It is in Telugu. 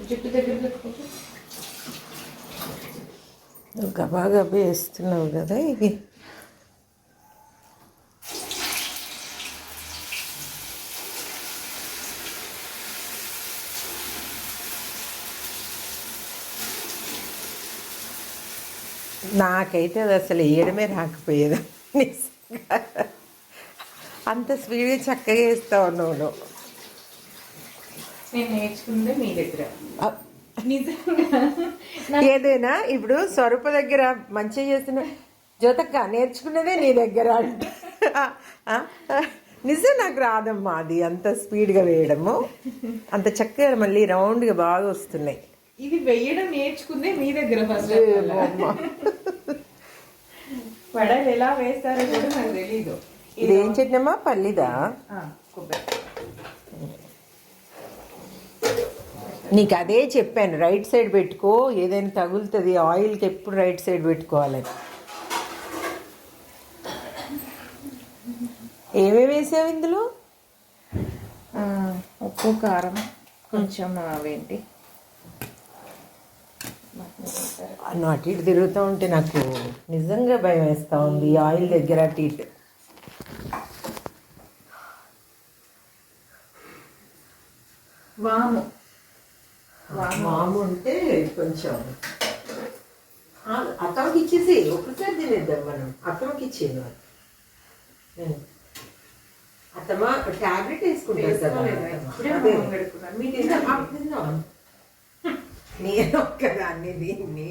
జుట్టు దగ్గర పెట్టుకుంటే నువ్వు గబా గబా వేస్తున్నావు కదా ఇది. నాకైతే అది అసలు వేయడమే రాకపోయేది. అంత స్పీడ్గా చక్కగా వేస్తావు నువ్వు. నేను నేర్చుకుందే మీ దగ్గర. ఏదైనా ఇప్పుడు స్వరూప దగ్గర మంచిగా చేస్తున్నా, జ్యోతక్క నేర్చుకున్నదే నీ దగ్గర అంటే నిజం నాకు రాదమ్మా అది అంత స్పీడ్గా వేయడము. అంత చక్కగా మళ్ళీ రౌండ్గా బాగా వస్తున్నాయి. ఇది వెయ్యడం నేర్చుకుందే మీ దగ్గర. ఫస్ట్ వడలు ఎలా వేస్తారో కూడా నాకు తెలీదు. ఇదేం చట్నమ్మా? పల్లిదా? కొబ్బరి. నీకు అదే చెప్పాను, రైట్ సైడ్ పెట్టుకో, ఏదైనా తగులుతుంది ఆయిల్కి, ఎప్పుడు రైట్ సైడ్ పెట్టుకోవాలని. ఏమేమి వేసావు ఇందులో? ఉప్పు, కారం, కొంచెం అవేంటి నువ్వు అటు ఇటు తిరుగుతూ ఉంటే నాకు నిజంగా భయం వేస్తూ ఉంది ఈ ఆయిల్ దగ్గర అటు ఇటు. వాము వాము ఉంటే కొంచెం అత్తమ్మకి ఇచ్చేసి ఒకసారి తినేద్దాం మనం. అత్తమ్మకి ఇచ్చేది అత్తమ్మ టాబ్లెట్ వేసుకుంటారు కదా. నేను ఒక్కదాన్ని దీన్ని